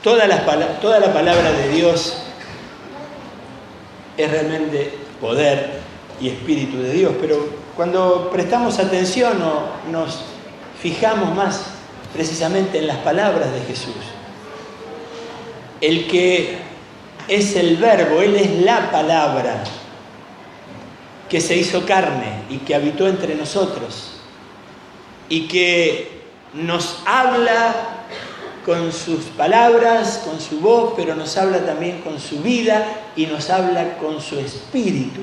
toda la palabra de Dios es realmente poder y espíritu de Dios, pero cuando prestamos atención o nos fijamos más precisamente en las palabras de Jesús, el que es el verbo, Él es la palabra que se hizo carne y que habitó entre nosotros y que nos habla con sus palabras, con su voz, pero nos habla también con su vida y nos habla con su espíritu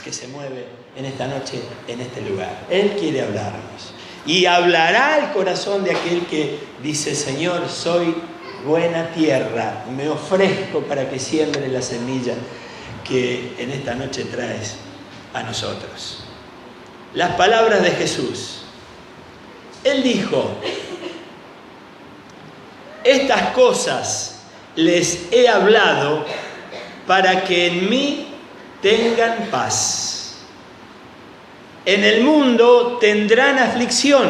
que se mueve en esta noche, en este lugar. Él quiere hablarnos y hablará al corazón de aquel que dice: Señor, soy buena tierra, me ofrezco para que siembre la semilla que en esta noche traes a nosotros. Las palabras de Jesús. Él dijo: estas cosas les he hablado para que en mí tengan paz. En el mundo tendrán aflicción,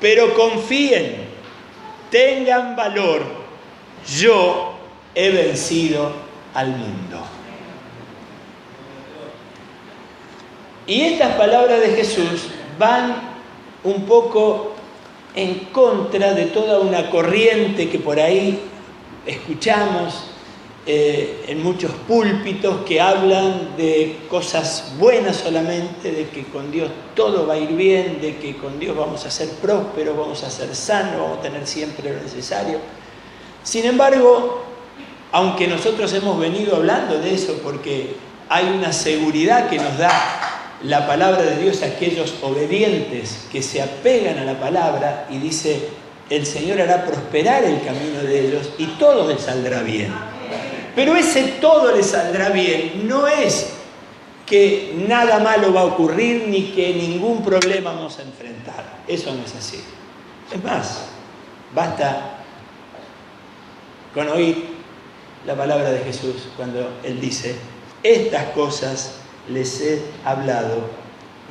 pero confíen, tengan valor, yo he vencido al mundo. Y estas palabras de Jesús van un poco en contra de toda una corriente que por ahí escuchamos en muchos púlpitos que hablan de cosas buenas solamente, de que con Dios todo va a ir bien, de que con Dios vamos a ser prósperos, vamos a ser sanos, vamos a tener siempre lo necesario. Sin embargo, aunque nosotros hemos venido hablando de eso porque hay una seguridad que nos da la palabra de Dios a aquellos obedientes que se apegan a la palabra, y dice: el Señor hará prosperar el camino de ellos y todo les saldrá bien. Pero ese todo les saldrá bien no es que nada malo va a ocurrir ni que ningún problema vamos a enfrentar. Eso no es así. Es más, basta con oír la palabra de Jesús cuando Él dice: estas cosas les he hablado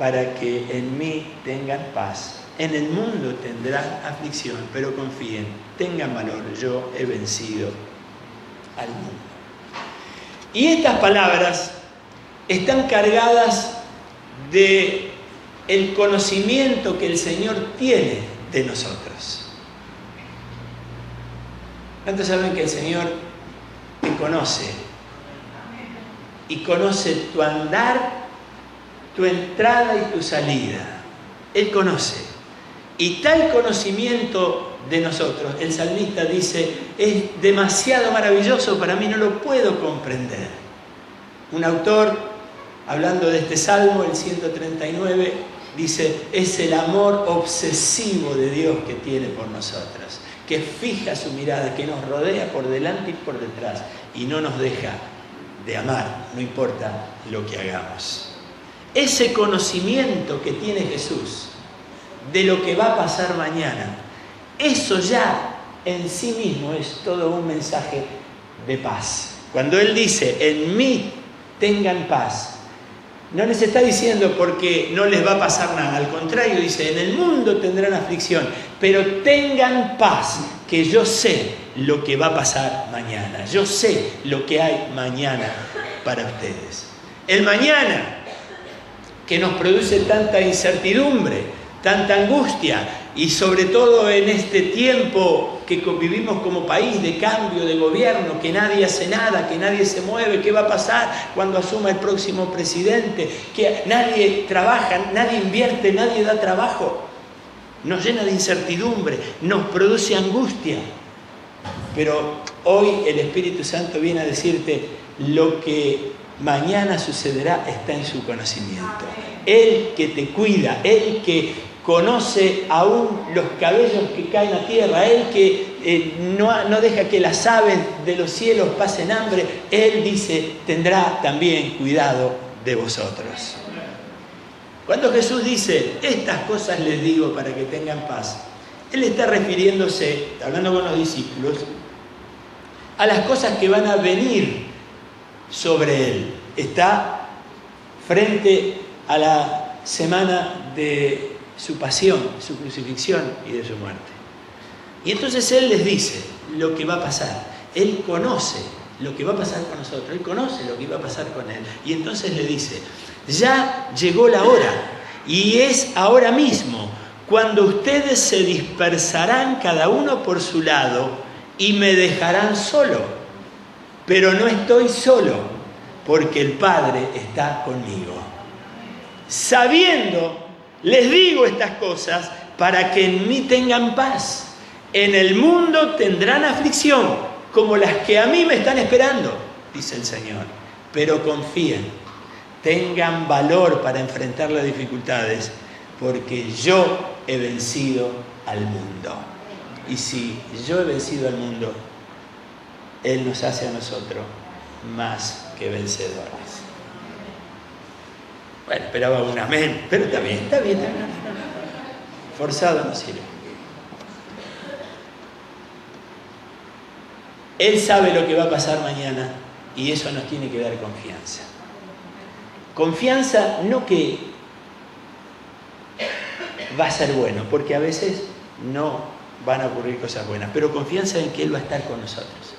para que en mí tengan paz. En el mundo tendrán aflicción, pero confíen, tengan valor, yo he vencido al mundo. Y estas palabras están cargadas de el conocimiento que el Señor tiene de nosotros. ¿Cuántos saben que el Señor te conoce? Y conoce tu andar, tu entrada y tu salida. Él conoce. Y tal conocimiento de nosotros, el salmista dice, es demasiado maravilloso para mí, no lo puedo comprender. Un autor, hablando de este salmo, el 139, dice: es el amor obsesivo de Dios que tiene por nosotros, que fija su mirada, que nos rodea por delante y por detrás y no nos deja de amar, no importa lo que hagamos. Ese conocimiento que tiene Jesús de lo que va a pasar mañana, eso ya en sí mismo es todo un mensaje de paz. Cuando Él dice: en mí tengan paz, no les está diciendo porque no les va a pasar nada, al contrario, dice: en el mundo tendrán aflicción, pero tengan paz, que yo sé lo que va a pasar mañana, yo sé lo que hay mañana para ustedes. El mañana que nos produce tanta incertidumbre, tanta angustia, y sobre todo en este tiempo que convivimos como país de cambio de gobierno, que nadie hace nada, que nadie se mueve, ¿qué va a pasar cuando asuma el próximo presidente? Que nadie trabaja, nadie invierte, nadie da trabajo. Nos llena de incertidumbre, nos produce angustia. Pero hoy el Espíritu Santo viene a decirte: lo que mañana sucederá está en su conocimiento. Él que te cuida, Él que conoce aún los cabellos que caen a tierra, Él que no deja que las aves de los cielos pasen hambre, Él dice: tendrá también cuidado de vosotros. Cuando Jesús dice: estas cosas les digo para que tengan paz, Él está refiriéndose, hablando con los discípulos, a las cosas que van a venir sobre Él. Está frente a la semana de su pasión, su crucifixión y de su muerte. Y entonces Él les dice: lo que va a pasar. Él conoce lo que va a pasar con nosotros. Él conoce lo que va a pasar con Él. Y entonces le dice, ya llegó la hora. Y es ahora mismo, cuando ustedes se dispersarán cada uno por su lado y me dejarán solo. Pero no estoy solo, porque el Padre está conmigo. Sabiendo, les digo estas cosas para que en mí tengan paz. En el mundo tendrán aflicción, como las que a mí me están esperando, dice el Señor. Pero confíen, tengan valor para enfrentar las dificultades, porque yo he vencido al mundo. Y si yo he vencido al mundo, Él nos hace a nosotros más que vencedores. Bueno, esperaba un amén, pero está bien. Forzado no sirve. Él sabe lo que va a pasar mañana y eso nos tiene que dar confianza. Confianza no que va a ser bueno, porque a veces no van a ocurrir cosas buenas, pero confianza en que Él va a estar con nosotros.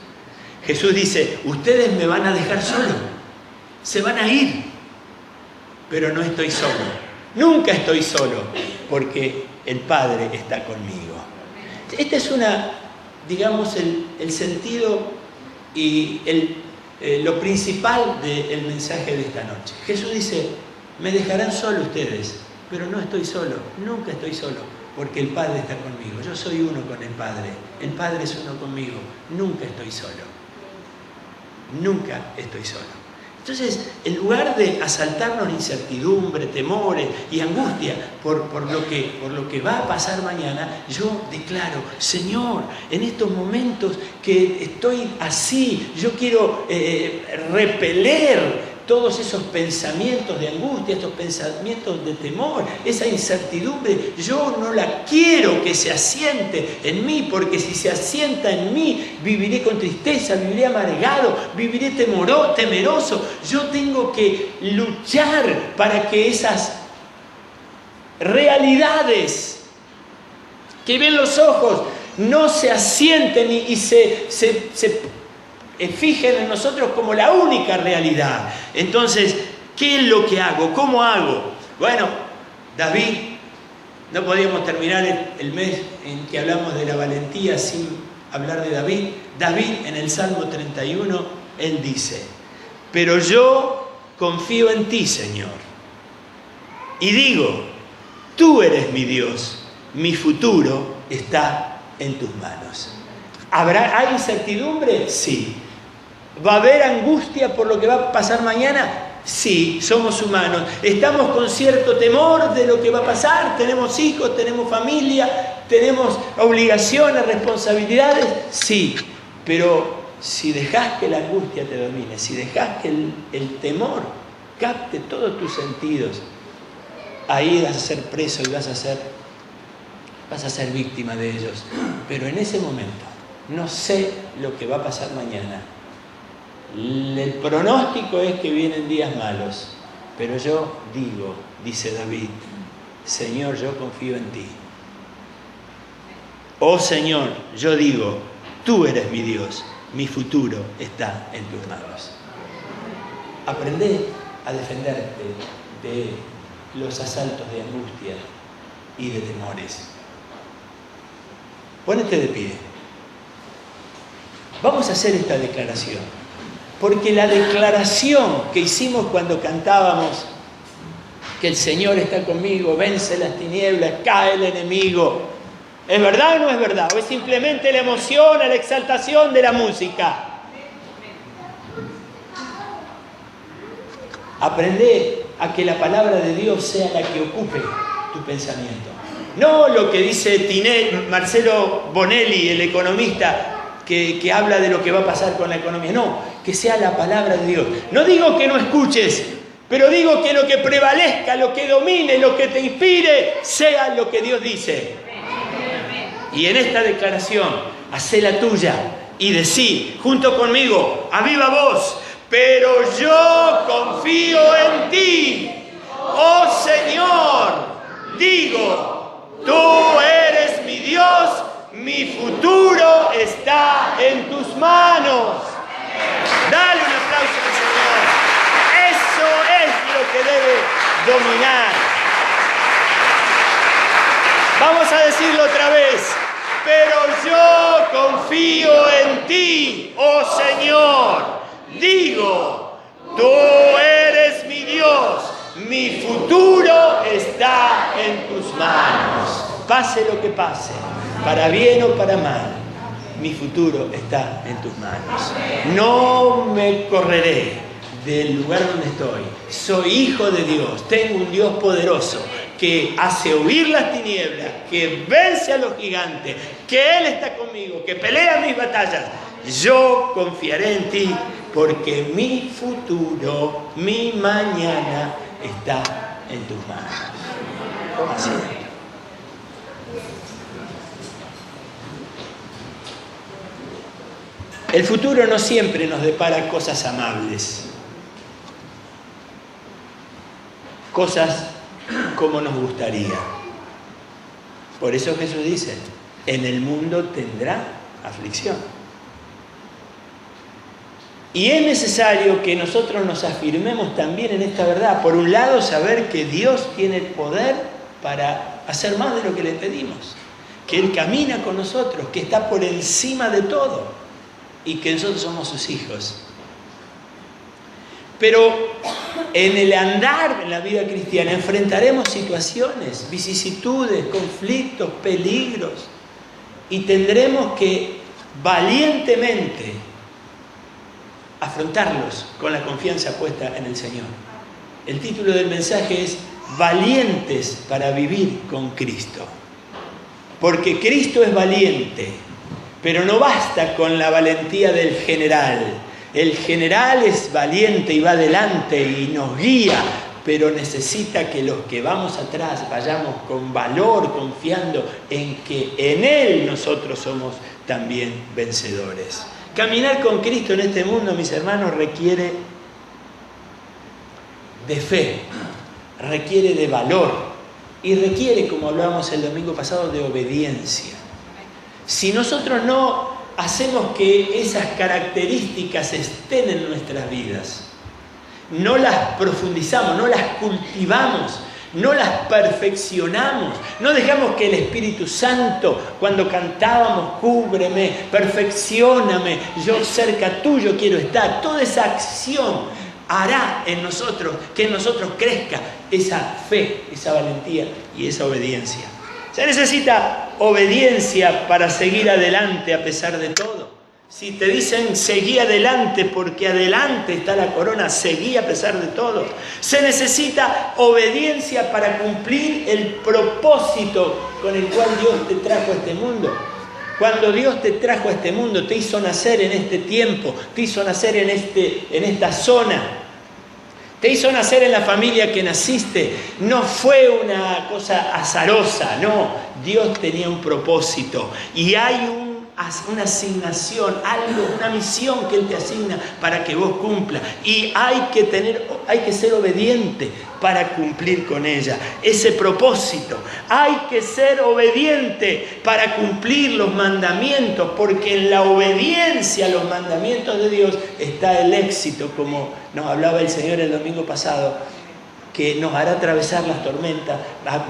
Jesús dice, ustedes me van a dejar solo, se van a ir, pero no estoy solo, nunca estoy solo, porque el Padre está conmigo. Esta es digamos, el sentido y lo principal del mensaje de esta noche. Jesús dice, me dejarán solo ustedes, pero no estoy solo, nunca estoy solo, porque el Padre está conmigo. Yo soy uno con el Padre es uno conmigo, nunca estoy solo. Nunca estoy solo. Entonces, en lugar de asaltarnos incertidumbre, temores y angustia por lo que va a pasar mañana, yo declaro, Señor, en estos momentos que estoy así, yo quiero repeler todos esos pensamientos de angustia, estos pensamientos de temor, esa incertidumbre, yo no la quiero que se asiente en mí, porque si se asienta en mí, viviré con tristeza, viviré amargado, viviré temeroso. Yo tengo que luchar para que esas realidades que ven los ojos no se asienten y se fijen en nosotros como la única realidad. Entonces, ¿qué es lo que hago? ¿Cómo hago? Bueno, David, no podíamos terminar el mes en que hablamos de la valentía sin hablar de David. David, en el Salmo 31, él dice, pero yo confío en ti, Señor, y digo, tú eres mi Dios, mi futuro está en tus manos. ¿Hay incertidumbre? Sí. ¿Va a haber angustia por lo que va a pasar mañana? Sí, somos humanos. ¿Estamos con cierto temor de lo que va a pasar? ¿Tenemos hijos? ¿Tenemos familia? ¿Tenemos obligaciones, responsabilidades? Sí, pero si dejas que la angustia te domine, si dejas que el temor capte todos tus sentidos, ahí vas a ser preso y vas a ser víctima de ellos. Pero en ese momento, no sé lo que va a pasar mañana. El pronóstico es que vienen días malos, pero yo digo, dice David, Señor, yo confío en ti. Oh Señor, yo digo, tú eres mi Dios, mi futuro está en tus manos. Aprende a defenderte de los asaltos de angustia y de temores. Pónete de pie. Vamos a hacer esta declaración. Porque la declaración que hicimos cuando cantábamos que el Señor está conmigo, vence las tinieblas, cae el enemigo, ¿es verdad o no es verdad? ¿O es simplemente la emoción, la exaltación de la música? Aprende a que la palabra de Dios sea la que ocupe tu pensamiento. No lo que dice Marcelo Bonelli, el economista, que habla de lo que va a pasar con la economía. No, que sea la palabra de Dios. No digo que no escuches, pero digo que lo que prevalezca, lo que domine, lo que te inspire, sea lo que Dios dice. Y en esta declaración, hacé la tuya y decí, junto conmigo, a viva voz, pero yo confío en ti, oh Señor, digo, tú eres mi Dios, mi futuro está dominar. Vamos a decirlo otra vez. Pero yo confío en ti, oh Señor. Digo, tú eres mi Dios. Mi futuro está en tus manos. Pase lo que pase, para bien o para mal, mi futuro está en tus manos. No me correré del lugar donde estoy. Soy hijo de Dios. Tengo un Dios poderoso que hace huir las tinieblas, que vence a los gigantes, que Él está conmigo, que pelea mis batallas. Yo confiaré en ti porque mi futuro, mi mañana está en tus manos. Así es. El futuro no siempre nos depara cosas amables, cosas como nos gustaría. Por eso Jesús dice, en el mundo tendrá aflicción. Y es necesario que nosotros nos afirmemos también en esta verdad. Por un lado, saber que Dios tiene el poder para hacer más de lo que le pedimos, que Él camina con nosotros, que está por encima de todo y que nosotros somos sus hijos. Pero en el andar en la vida cristiana enfrentaremos situaciones, vicisitudes, conflictos, peligros, y tendremos que valientemente afrontarlos con la confianza puesta en el Señor. El título del mensaje es Valientes para vivir con Cristo. Porque Cristo es valiente, pero no basta con la valentía del general. El general es valiente y va adelante y nos guía, pero necesita que los que vamos atrás vayamos con valor, confiando en que en Él nosotros somos también vencedores. Caminar con Cristo en este mundo, mis hermanos, requiere de fe, requiere de valor y requiere, como hablábamos el domingo pasado, de obediencia. Si nosotros no hacemos que esas características estén en nuestras vidas, no las profundizamos, no las cultivamos, no las perfeccionamos, no dejamos que el Espíritu Santo, cuando cantábamos, cúbreme, perfeccióname, yo cerca tuyo quiero estar, toda esa acción hará en nosotros, que en nosotros crezca esa fe, esa valentía y esa obediencia. Se necesita obediencia para seguir adelante a pesar de todo. Si te dicen seguí adelante porque adelante está la corona, seguí a pesar de todo. Se necesita obediencia para cumplir el propósito con el cual Dios te trajo a este mundo. Cuando Dios te trajo a este mundo, te hizo nacer en este tiempo, te hizo nacer en esta zona, te hizo nacer en la familia que naciste. No fue una cosa azarosa, no. Dios tenía un propósito y hay una asignación, algo, una misión que Él te asigna para que vos cumplas. Y hay que ser obediente para cumplir con ella, ese propósito. Hay que ser obediente para cumplir los mandamientos, porque en la obediencia a los mandamientos de Dios está el éxito, como nos hablaba el Señor el domingo pasado, que nos hará atravesar las tormentas.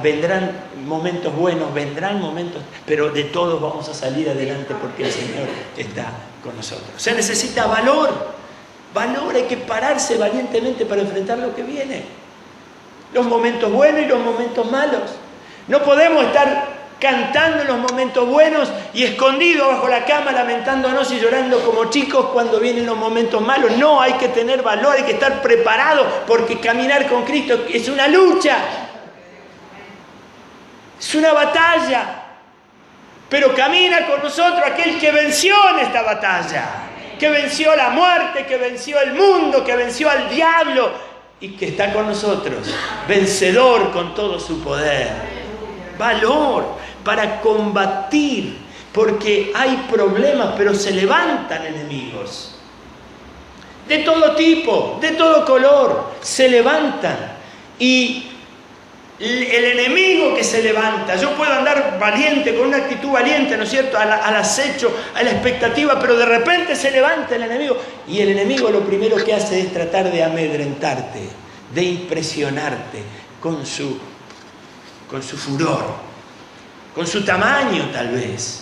Vendrán momentos buenos, vendrán momentos, pero de todos vamos a salir adelante porque el Señor está con nosotros. Se necesita valor, hay que pararse valientemente para enfrentar lo que viene. Los momentos buenos y los momentos malos. No podemos estar cantando en los momentos buenos y escondidos bajo la cama lamentándonos y llorando como chicos cuando vienen los momentos malos. No, hay que tener valor, hay que estar preparado, porque caminar con Cristo es una lucha, es una batalla. Pero camina con nosotros aquel que venció en esta batalla, que venció la muerte, que venció el mundo, que venció al diablo y que está con nosotros, vencedor con todo su poder. Valor para combatir, porque hay problemas, pero se levantan enemigos. De todo tipo, de todo color, se levantan. Y el enemigo que se levanta, yo puedo andar valiente, con una actitud valiente, ¿no es cierto?, al acecho, a la expectativa, pero de repente se levanta el enemigo. Y el enemigo lo primero que hace es tratar de amedrentarte, de impresionarte, con su furor, con su tamaño tal vez.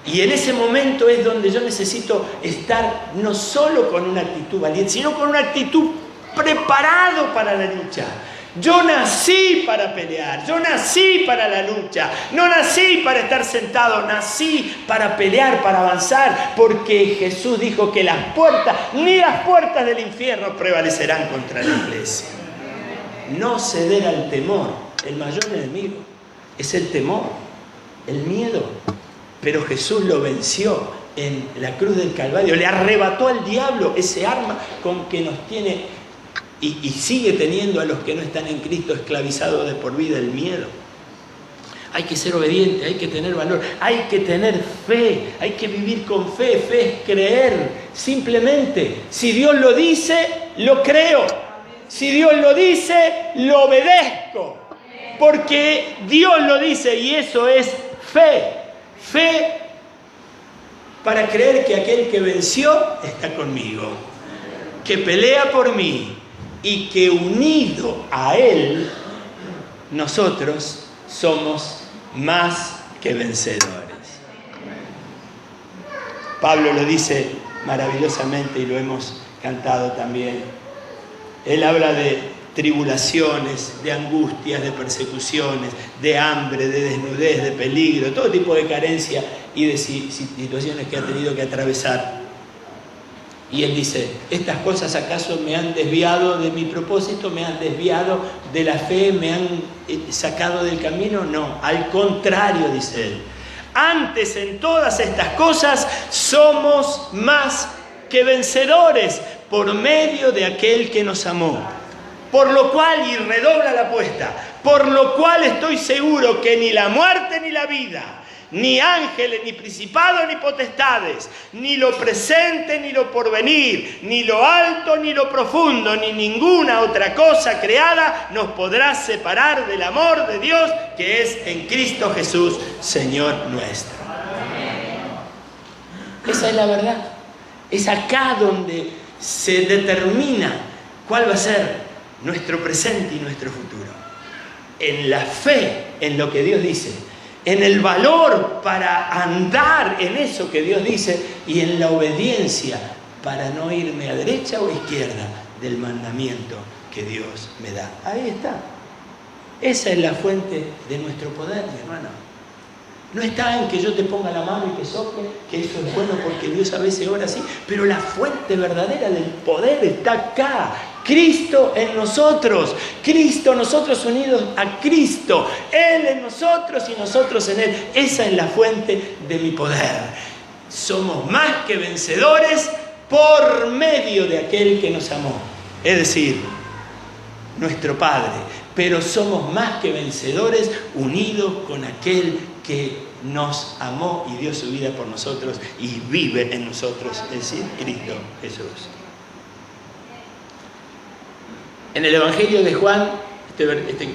Y en ese momento es donde yo necesito estar no solo con una actitud valiente, sino con una actitud preparado para la lucha. Yo nací para pelear, yo nací para la lucha, no nací para estar sentado, nací para pelear, para avanzar, porque Jesús dijo que ni las puertas del infierno prevalecerán contra la iglesia. No ceder al temor, el mayor enemigo es el temor, el miedo, pero Jesús lo venció en la cruz del Calvario, le arrebató al diablo ese arma con que nos tiene y sigue teniendo a los que no están en Cristo esclavizados de por vida, el miedo. Hay que ser obediente, hay que tener valor, hay que tener fe, hay que vivir con fe. Fe es creer, simplemente. Si Dios lo dice, lo creo. Si Dios lo dice, lo obedezco. Porque Dios lo dice y eso es fe. Fe para creer que aquel que venció está conmigo, que pelea por mí y que unido a Él, nosotros somos más que vencedores. Pablo lo dice maravillosamente y lo hemos cantado también. Él habla de tribulaciones, de angustias, de persecuciones, de hambre, de desnudez, de peligro, todo tipo de carencia y de situaciones que ha tenido que atravesar. Y él dice, ¿estas cosas acaso me han desviado de mi propósito? ¿Me han desviado de la fe? ¿Me han sacado del camino? No, al contrario, dice él. Antes en todas estas cosas somos más que vencedores por medio de aquel que nos amó. Por lo cual, y redobla la apuesta, por lo cual estoy seguro que ni la muerte ni la vida, ni ángeles, ni principados, ni potestades, ni lo presente, ni lo porvenir, ni lo alto, ni lo profundo, ni ninguna otra cosa creada nos podrá separar del amor de Dios que es en Cristo Jesús, Señor nuestro. Esa es la verdad. Es acá donde se determina cuál va a ser nuestro presente y nuestro futuro. En la fe, en lo que Dios dice, en el valor para andar en eso que Dios dice y en la obediencia para no irme a derecha o a izquierda del mandamiento que Dios me da. Ahí está. Esa es la fuente de nuestro poder, mi hermano. No está en que yo te ponga la mano y que sople, que eso es bueno porque Dios a veces ora así, pero la fuente verdadera del poder está acá. Cristo en nosotros, Cristo nosotros unidos a Cristo, Él en nosotros y nosotros en Él. Esa es la fuente de mi poder. Somos más que vencedores por medio de aquel que nos amó, es decir, nuestro Padre. Pero somos más que vencedores unidos con aquel que nos amó y dio su vida por nosotros y vive en nosotros, es decir, Cristo Jesús. En el Evangelio de Juan, este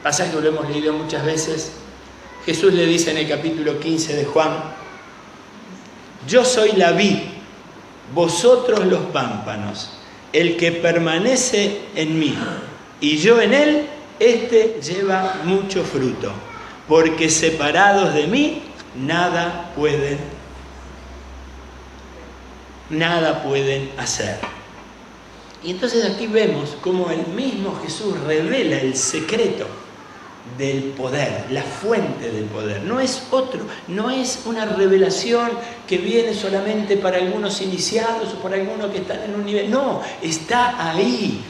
pasaje lo hemos leído muchas veces, Jesús le dice en el capítulo 15 de Juan, yo soy la vid, vosotros los pámpanos, el que permanece en mí y yo en él, éste lleva mucho fruto, porque separados de mí nada pueden hacer. Y entonces aquí vemos cómo el mismo Jesús revela el secreto del poder, la fuente del poder. No es otro, no es una revelación que viene solamente para algunos iniciados o para algunos que están en un nivel. No, está ahí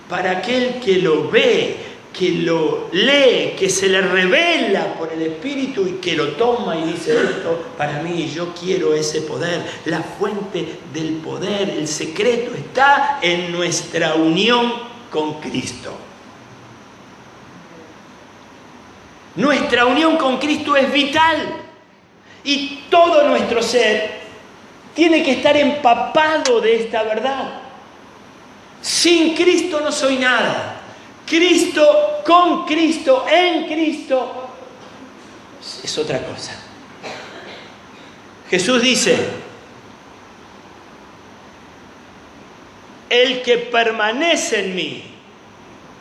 para aquel que lo ve, que lo lee, que se le revela por el Espíritu y que lo toma y dice esto para mí, yo quiero ese poder. La fuente del poder, el secreto está en nuestra unión con Cristo. Nuestra unión con Cristo es vital y todo nuestro ser tiene que estar empapado de esta verdad. Sin Cristo no soy nada. Cristo, con Cristo, en Cristo, es otra cosa. Jesús dice, el que permanece en mí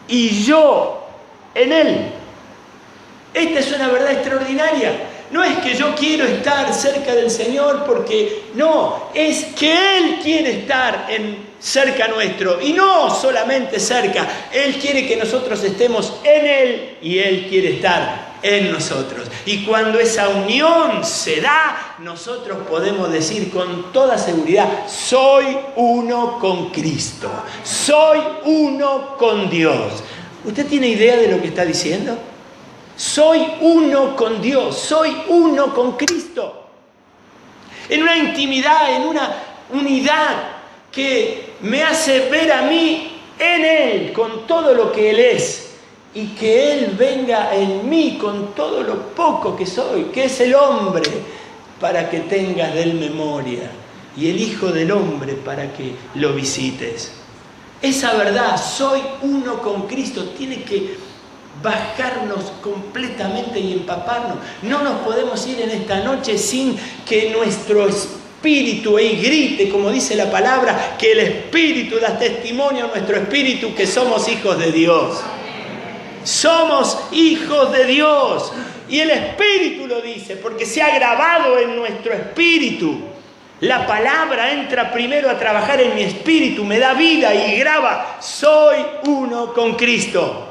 y yo en Él. Esta es una verdad extraordinaria. No es que yo quiero estar cerca del Señor porque no, es que Él quiere estar cerca nuestro y no solamente cerca. Él quiere que nosotros estemos en Él y Él quiere estar en nosotros. Y cuando esa unión se da, nosotros podemos decir con toda seguridad: soy uno con Cristo, soy uno con Dios. ¿Usted tiene idea de lo que está diciendo? Soy uno con Dios, soy uno con Cristo. En una intimidad, en una unidad que me hace ver a mí en Él, con todo lo que Él es, y que Él venga en mí con todo lo poco que soy, que es el hombre, para que tengas de Él memoria, y el Hijo del Hombre para que lo visites. Esa verdad, soy uno con Cristo, tiene que bajarnos completamente y empaparnos. No nos podemos ir en esta noche sin que nuestro espíritu ahí grite, como dice la palabra, que el Espíritu da testimonio a nuestro espíritu que somos hijos de Dios. Somos hijos de Dios. Y el Espíritu lo dice, porque se ha grabado en nuestro espíritu. La palabra entra primero a trabajar en mi espíritu, me da vida y graba: soy uno con Cristo.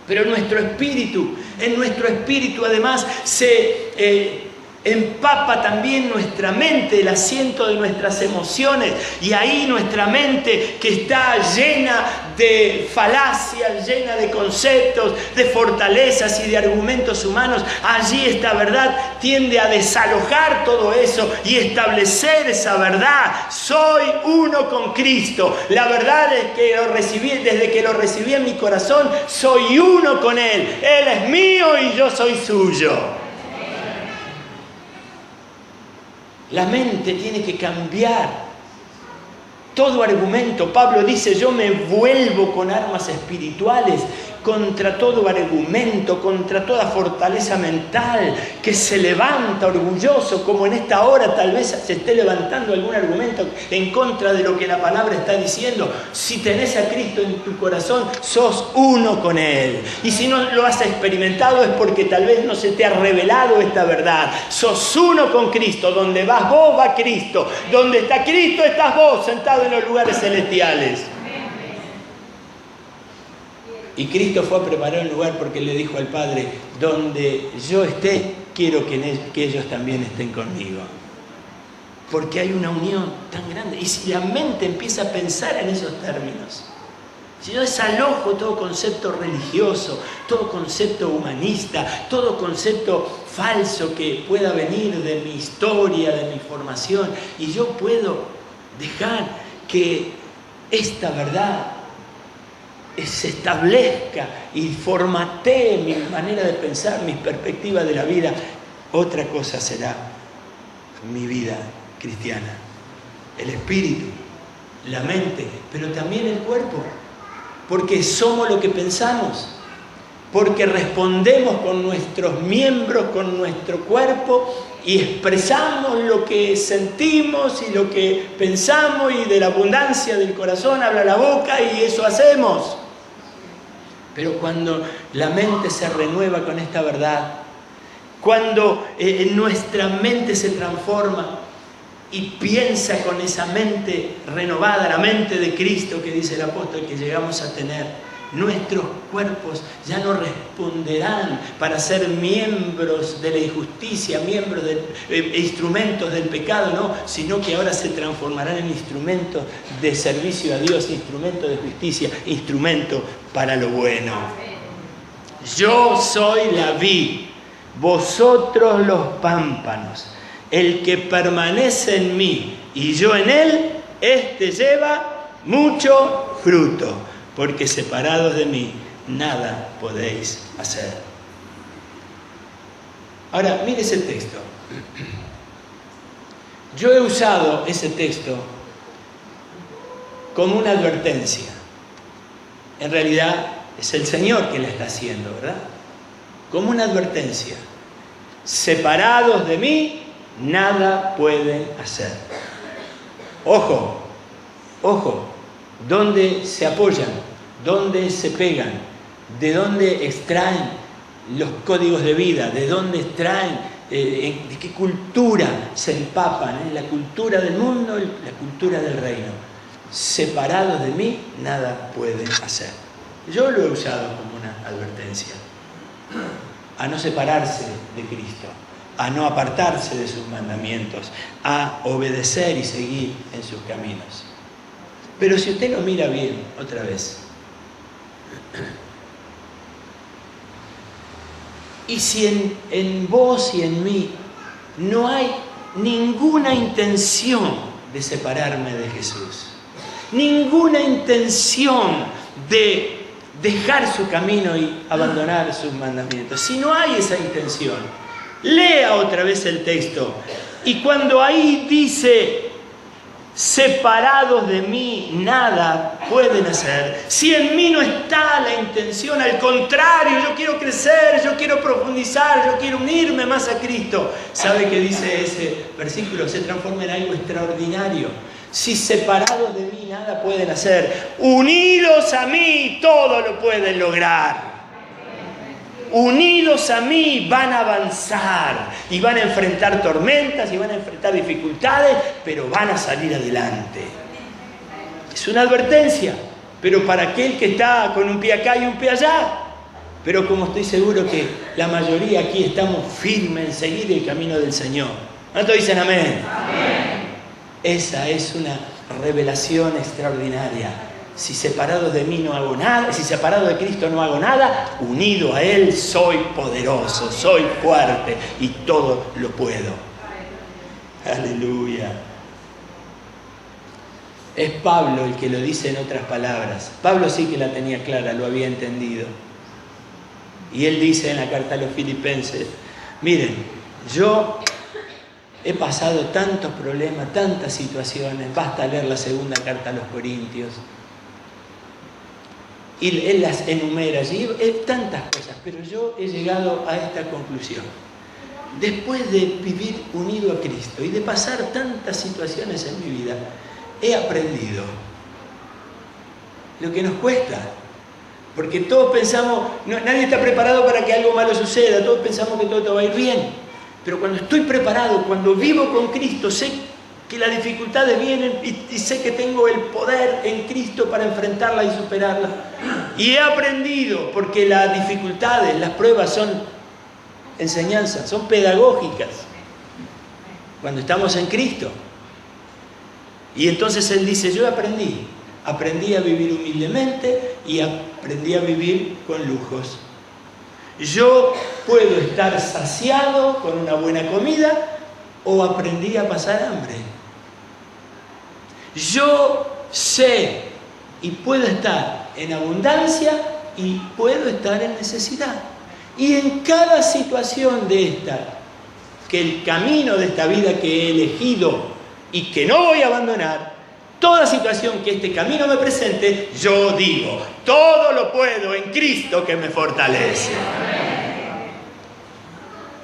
Pero en nuestro espíritu además se empapa también nuestra mente, el asiento de nuestras emociones, y ahí nuestra mente, que está llena de falacias, llena de conceptos, de fortalezas y de argumentos humanos, allí esta verdad tiende a desalojar todo eso y establecer esa verdad: soy uno con Cristo. La verdad es que lo recibí, desde que lo recibí en mi corazón, soy uno con Él. Él es mío y yo soy suyo. La mente tiene que cambiar todo argumento. Pablo dice: yo me vuelvo con armas espirituales contra todo argumento, contra toda fortaleza mental que se levanta orgulloso, como en esta hora tal vez se esté levantando algún argumento en contra de lo que la palabra está diciendo. Si tenés a Cristo en tu corazón, sos uno con Él. Y si no lo has experimentado es porque tal vez no se te ha revelado esta verdad. Sos uno con Cristo. Donde vas vos, va Cristo. Donde está Cristo, estás vos, sentado en los lugares celestiales. Y Cristo fue a preparar un lugar porque le dijo al Padre: donde yo esté, quiero que ellos también estén conmigo. Porque hay una unión tan grande. Y si la mente empieza a pensar en esos términos, si yo desalojo todo concepto religioso, todo concepto humanista, todo concepto falso que pueda venir de mi historia, de mi formación, y yo puedo dejar que esta verdad se establezca y formatee mi manera de pensar, mis perspectivas de la vida, otra cosa será mi vida cristiana. El espíritu, la mente, pero también el cuerpo, porque somos lo que pensamos, porque respondemos con nuestros miembros, con nuestro cuerpo, y expresamos lo que sentimos y lo que pensamos, y de la abundancia del corazón habla la boca, y eso hacemos. Pero cuando la mente se renueva con esta verdad, cuando nuestra mente se transforma y piensa con esa mente renovada, la mente de Cristo que dice el apóstol que llegamos a tener, nuestros cuerpos ya no responderán para ser miembros de la injusticia, miembros instrumentos del pecado, no, sino que ahora se transformarán en instrumentos de servicio a Dios, instrumentos de justicia, instrumentos para lo bueno. Yo soy la vid, vosotros los pámpanos. El que permanece en mí y yo en él, éste lleva mucho fruto, porque separados de mí nada podéis hacer. Ahora, mire ese texto. Yo he usado ese texto como una advertencia. En realidad es el Señor que la está haciendo, ¿verdad? Como una advertencia. Separados de mí, nada pueden hacer. Ojo, ¿dónde se apoyan? ¿Dónde se pegan? ¿De dónde extraen los códigos de vida? ¿De dónde extraen? ¿De qué cultura se empapan? La cultura del mundo, la cultura del reino. Separados de mí, nada pueden hacer. Yo lo he usado como una advertencia. A no separarse de Cristo, a no apartarse de sus mandamientos, a obedecer y seguir en sus caminos. Pero si usted lo mira bien, otra vez, y si en vos y en mí no hay ninguna intención de separarme de Jesús, ninguna intención de dejar su camino y abandonar sus mandamientos, si no hay esa intención, lea otra vez el texto, y cuando ahí dice separados de mí nada pueden hacer, si en mí no está la intención, al contrario, yo quiero crecer, yo quiero profundizar, yo quiero unirme más a Cristo, ¿sabe qué dice ese versículo? Se transforma en algo extraordinario. Si separados de mí nada pueden hacer, unidos a mí todo lo pueden lograr. Unidos a mí van a avanzar y van a enfrentar tormentas y van a enfrentar dificultades, pero van a salir adelante. Es una advertencia, pero para aquel que está con un pie acá y un pie allá. Pero como estoy seguro que la mayoría aquí estamos firmes en seguir el camino del Señor. ¿Cuántos dicen amén? Amén. Esa es una revelación extraordinaria. Si separado de mí no hago nada, si separado de Cristo no hago nada, unido a Él soy poderoso, soy fuerte y todo lo puedo. Aleluya. Es Pablo el que lo dice en otras palabras. Pablo sí que la tenía clara, lo había entendido. Y él dice en la carta a los Filipenses, miren, yo he pasado tantos problemas, tantas situaciones, basta leer la segunda carta a los Corintios. Y él las enumera allí, tantas cosas, pero yo he llegado a esta conclusión. Después de vivir unido a Cristo y de pasar tantas situaciones en mi vida, he aprendido lo que nos cuesta. Porque todos pensamos, nadie está preparado para que algo malo suceda, todos pensamos que todo va a ir bien. Pero cuando estoy preparado, cuando vivo con Cristo, sé que las dificultades vienen y sé que tengo el poder en Cristo para enfrentarlas y superarlas. Y he aprendido, porque las dificultades, las pruebas son enseñanzas, son pedagógicas. Cuando estamos en Cristo. Y entonces Él dice, yo aprendí a vivir humildemente y aprendí a vivir con lujos. Yo puedo estar saciado con una buena comida o aprendí a pasar hambre. Yo sé y puedo estar en abundancia y puedo estar en necesidad. Y en cada situación de esta, que el camino de esta vida que he elegido y que no voy a abandonar, toda situación que este camino me presente, yo digo, todo lo puedo en Cristo que me fortalece.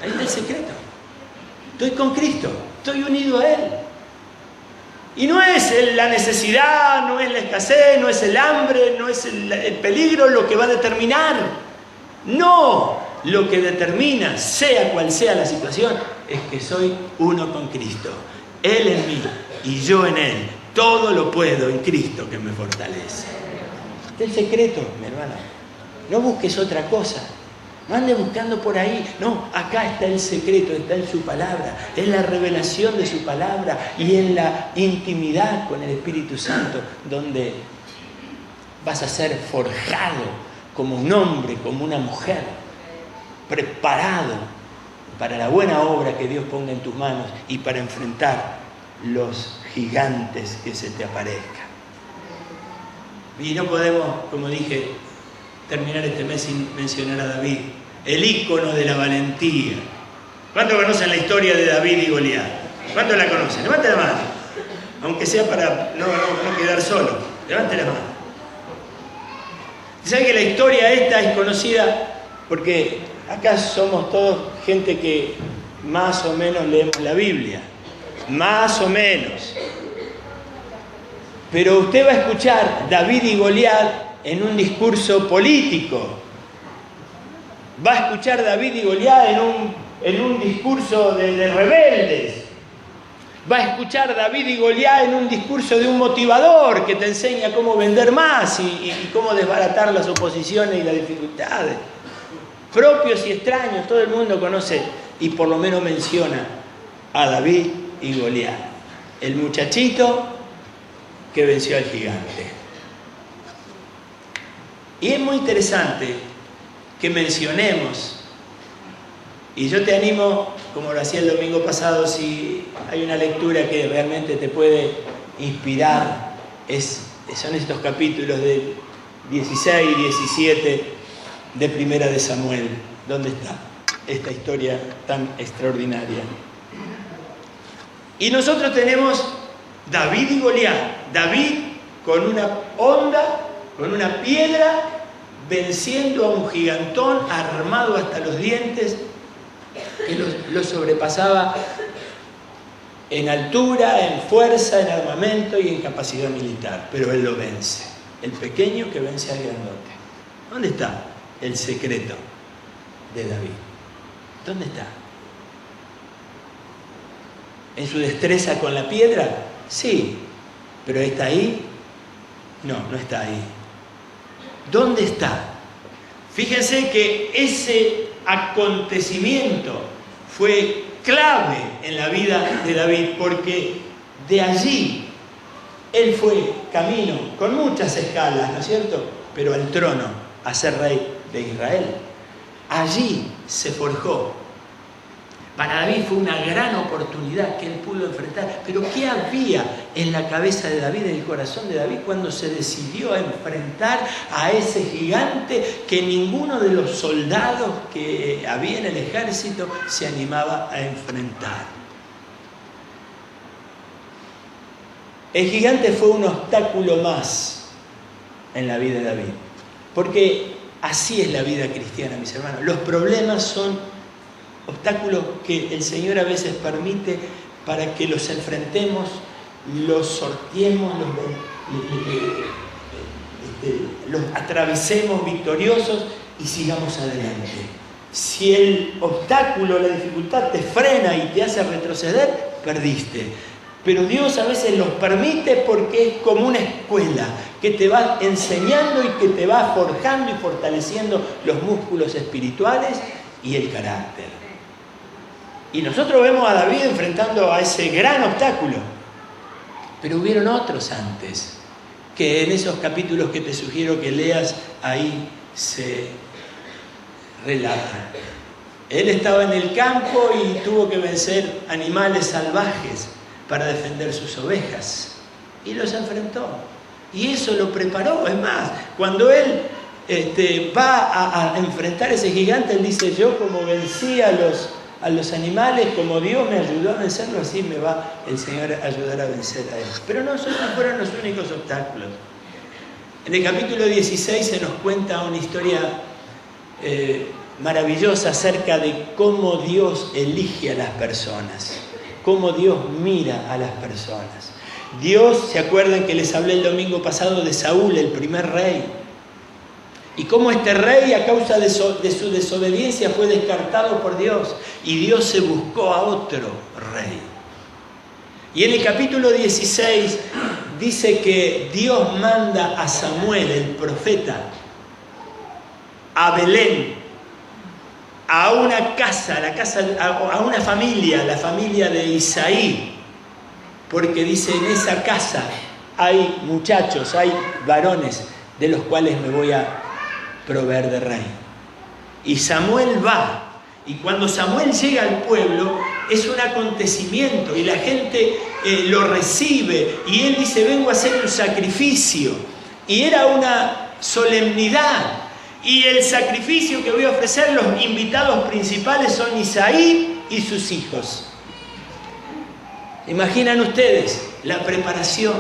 Ahí está el secreto. Estoy con Cristo, estoy unido a Él. Y no es la necesidad, no es la escasez, no es el hambre, no es el peligro lo que va a determinar. No, lo que determina, sea cual sea la situación, es que soy uno con Cristo. Él en mí y yo en Él. Todo lo puedo en Cristo que me fortalece. Este es el secreto, mi hermano. No busques otra cosa. No andes buscando por ahí. No, acá está el secreto, está en su palabra. Es la revelación de su palabra y en la intimidad con el Espíritu Santo, donde vas a ser forjado como un hombre, como una mujer, preparado para la buena obra que Dios ponga en tus manos y para enfrentar los gigantes que se te aparezcan. Y no podemos, como dije, terminar este mes sin mencionar a David, el ícono de la valentía. ¿Cuántos conocen la historia de David y Goliat? ¿Cuántos la conocen? Levante la mano, aunque sea para no quedar solo. Levante la mano. ¿Saben que la historia esta es conocida? Porque acá somos todos gente que más o menos leemos la Biblia. Más o menos. Pero usted va a escuchar David y Goliat en un discurso político, Va a escuchar David y Goliat en un discurso de rebeldes. Va a escuchar David y Goliat en un discurso de un motivador que te enseña cómo vender más y cómo desbaratar las oposiciones y las dificultades. Propios y extraños, todo el mundo conoce y por lo menos menciona a David y Goliat, el muchachito que venció al gigante. Y es muy interesante que mencionemos, y yo te animo, como lo hacía el domingo pasado, si hay una lectura que realmente te puede inspirar, son estos capítulos del 16 y 17 de Primera de Samuel, donde está esta historia tan extraordinaria. Y nosotros tenemos David y Goliat. David con una honda, con una piedra, venciendo a un gigantón armado hasta los dientes, que lo sobrepasaba en altura, en fuerza, en armamento y en capacidad militar. Pero él lo vence. El pequeño que vence al grandote. ¿Dónde está el secreto de David? ¿Dónde está? ¿En su destreza con la piedra? Sí. ¿Pero está ahí? No, no está ahí. ¿Dónde está? Fíjense que ese acontecimiento fue clave en la vida de David, porque de allí él fue camino con muchas escalas, ¿no es cierto? Pero al trono, a ser rey de Israel. Allí se forjó. Para David fue una gran oportunidad que él pudo enfrentar. Pero ¿qué había en la cabeza de David, en el corazón de David, cuando se decidió a enfrentar a ese gigante que ninguno de los soldados que había en el ejército se animaba a enfrentar? El gigante fue un obstáculo más en la vida de David. Porque así es la vida cristiana, mis hermanos. Los problemas son obstáculos que el Señor a veces permite para que los enfrentemos, los sorteemos, los atravesemos victoriosos y sigamos adelante. Si el obstáculo, la dificultad te frena y te hace retroceder, perdiste. Pero Dios a veces los permite porque es como una escuela que te va enseñando y que te va forjando y fortaleciendo los músculos espirituales y el carácter. Y nosotros vemos a David enfrentando a ese gran obstáculo. Pero hubieron otros antes, que en esos capítulos que te sugiero que leas, ahí se relatan. Él estaba en el campo y tuvo que vencer animales salvajes para defender sus ovejas. Y los enfrentó. Y eso lo preparó. Es más, cuando él va a enfrentar a ese gigante, él dice: yo como vencí a los animales, como Dios me ayudó a vencerlo, así me va el Señor a ayudar a vencer a él. Pero no fueron los únicos obstáculos. En el capítulo 16 se nos cuenta una historia maravillosa acerca de cómo Dios elige a las personas, cómo Dios mira a las personas. Dios, ¿se acuerdan que les hablé el domingo pasado de Saúl, el primer rey? Y cómo este rey, a causa de su desobediencia, fue descartado por Dios. Y Dios se buscó a otro rey. Y en el capítulo 16 dice que Dios manda a Samuel, el profeta, a Belén, a una casa, a una familia, la familia de Isaí. Porque dice: en esa casa hay muchachos, hay varones de los cuales me voy a proveer de rey. Y Samuel va, y cuando Samuel llega al pueblo es un acontecimiento y la gente lo recibe y él dice: vengo a hacer un sacrificio. Y era una solemnidad, y el sacrificio que voy a ofrecer, los invitados principales son Isaí y sus hijos. Imaginan ustedes la preparación.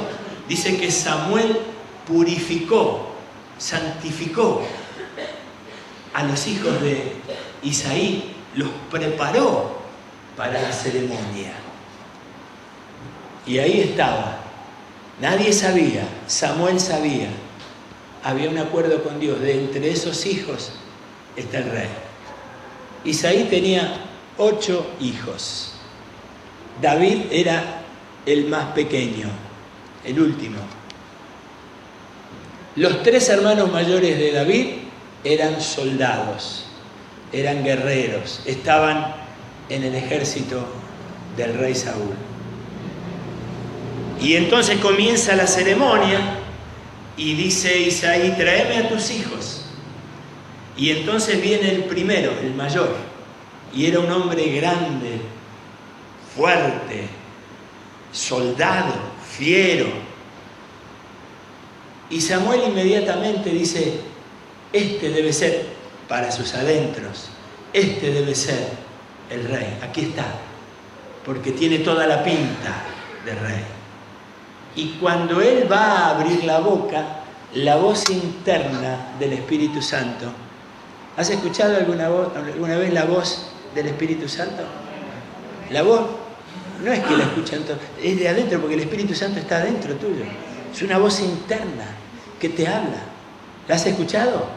Dice que Samuel purificó, santificó a los hijos de Isaí, los preparó para la ceremonia. Y ahí estaba. Nadie sabía, Samuel sabía. Había un acuerdo con Dios, de entre esos hijos está el rey. Isaí tenía 8 hijos. David era el más pequeño, el último. Los 3 hermanos mayores de David eran soldados, eran guerreros, estaban en el ejército del rey Saúl. Y entonces comienza la ceremonia y dice Isaí: tráeme a tus hijos. Y entonces viene el primero, el mayor, y era un hombre grande, fuerte, soldado, fiero. Y Samuel inmediatamente dice: este debe ser, para sus adentros, este debe ser el rey. Aquí está, porque tiene toda la pinta de rey. Y cuando él va a abrir la boca, la voz interna del Espíritu Santo. ¿Has escuchado alguna vez la voz del Espíritu Santo? La voz no es que la escuchan todos, es de adentro, porque el Espíritu Santo está adentro tuyo. Es una voz interna que te habla. ¿La has escuchado?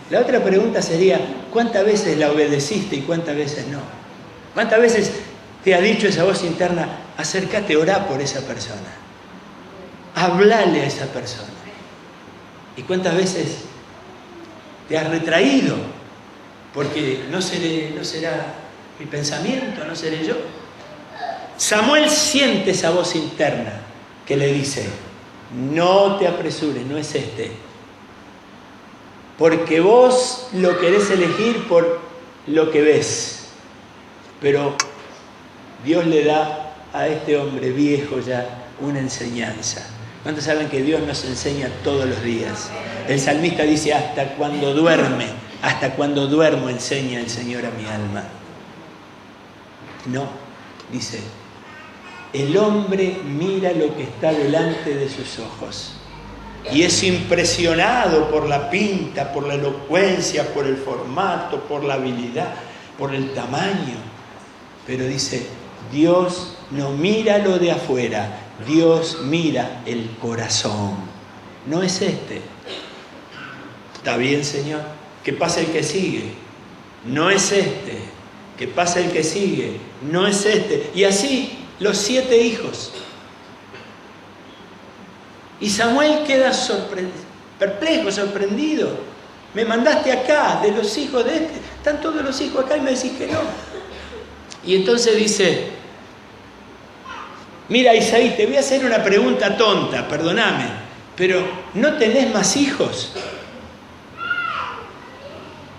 La otra pregunta sería: ¿cuántas veces la obedeciste y cuántas veces no? ¿Cuántas veces te ha dicho esa voz interna: acércate, orá por esa persona, hablale a esa persona? ¿Y cuántas veces te has retraído porque no será mi pensamiento, no seré yo? Samuel siente esa voz interna que le dice: no te apresures, no es este, porque vos lo querés elegir por lo que ves, pero Dios le da a este hombre viejo ya una enseñanza. ¿Cuántos saben que Dios nos enseña todos los días? El salmista dice: hasta cuando duermo enseña el Señor a mi alma. No, dice, el hombre mira lo que está delante de sus ojos y es impresionado por la pinta, por la elocuencia, por el formato, por la habilidad, por el tamaño. Pero dice, Dios no mira lo de afuera, Dios mira el corazón. No es este. Está bien, Señor, que pase el que sigue. No es este. Que pase el que sigue. No es este. Y así los 7 hijos. Y Samuel queda perplejo, sorprendido. Me mandaste acá, de los hijos de este. Están todos los hijos acá y me decís que no. Y entonces dice: mira, Isaí, te voy a hacer una pregunta tonta, perdóname, pero ¿no tenés más hijos?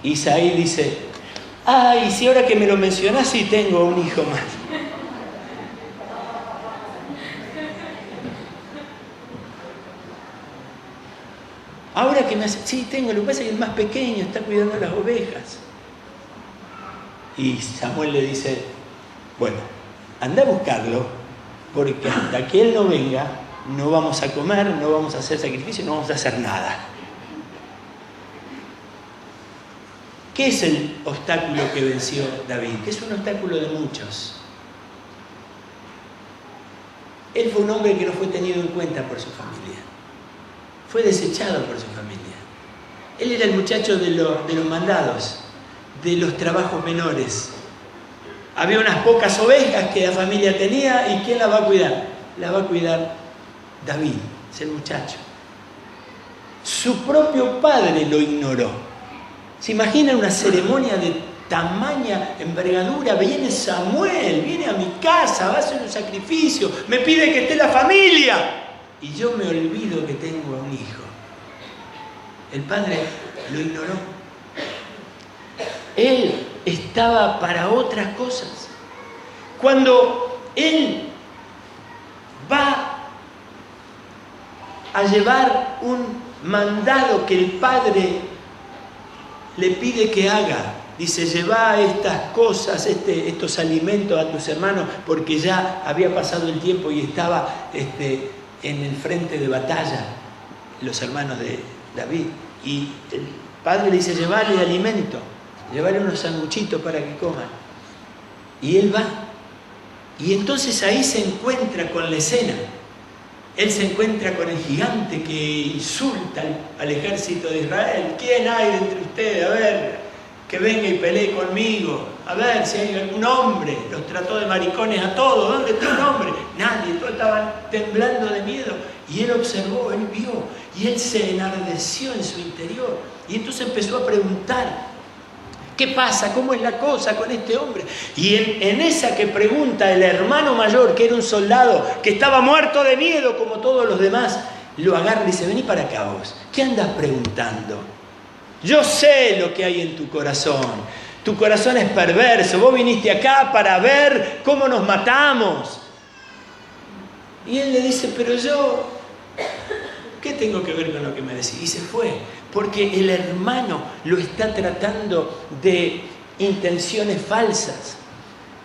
Isaí dice: ay, si ahora que me lo mencionás, sí tengo un hijo más. Ahora que me hace, sí tengo, lo que pasa es que el más pequeño está cuidando las ovejas. Y Samuel le dice: bueno, anda a buscarlo, porque hasta que él no venga, no vamos a comer, no vamos a hacer sacrificio, no vamos a hacer nada. ¿Qué es el obstáculo que venció David? Que es un obstáculo de muchos. Él fue un hombre que no fue tenido en cuenta por su familia. Fue desechado por su familia. Él era el muchacho de los mandados, de los trabajos menores. Había unas pocas ovejas que la familia tenía, ¿y quién la va a cuidar? La va a cuidar David, es el muchacho. Su propio padre lo ignoró. ¿Se imaginan una ceremonia de tamaña envergadura? Viene Samuel, viene a mi casa, va a hacer un sacrificio, me pide que esté la familia. Y yo me olvido que tengo a un hijo. El padre lo ignoró. Él estaba para otras cosas. Cuando él va a llevar un mandado que el padre le pide que haga, dice: lleva estas cosas, estos alimentos a tus hermanos, porque ya había pasado el tiempo y estaba en el frente de batalla los hermanos de David. Y el padre le dice: llevarle alimento, llevarle unos sanguchitos para que coman. Y él va. Y entonces ahí se encuentra con la escena. Él se encuentra con el gigante que insulta al ejército de Israel. ¿Quién hay entre ustedes? A ver. que venga y pelee conmigo, a ver si hay algún hombre. Los trató de maricones a todos. ¿Dónde está un hombre? Nadie, todos estaban temblando de miedo. Y él observó, él vio, y él se enardeció en su interior. Y entonces empezó a preguntar: ¿qué pasa? ¿Cómo es la cosa con este hombre? Y en esa que pregunta, el hermano mayor, que era un soldado, que estaba muerto de miedo como todos los demás, lo agarra y dice: vení para acá vos, ¿qué andas preguntando? Yo sé lo que hay en tu corazón. Tu corazón es perverso. Vos viniste acá para ver cómo nos matamos. Y él le dice: pero yo, ¿qué tengo que ver con lo que me decís? Y se fue, porque el hermano lo está tratando de intenciones falsas.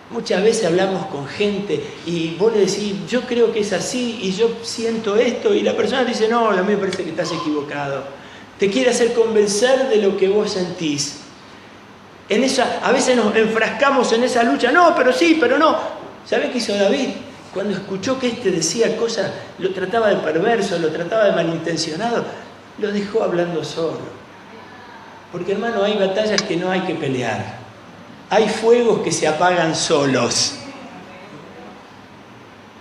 Muchas veces hablamos con gente y vos le decís: yo creo que es así y yo siento esto, y la persona dice: no, a mí me parece que estás equivocado. Te quiere hacer convencer de lo que vos sentís. A veces nos enfrascamos en esa lucha: no, pero sí, pero no. ¿Sabés qué hizo David? Cuando escuchó que decía cosas, lo trataba de perverso, lo trataba de malintencionado, lo dejó hablando solo. Porque, hermano, hay batallas que no hay que pelear. Hay fuegos que se apagan solos.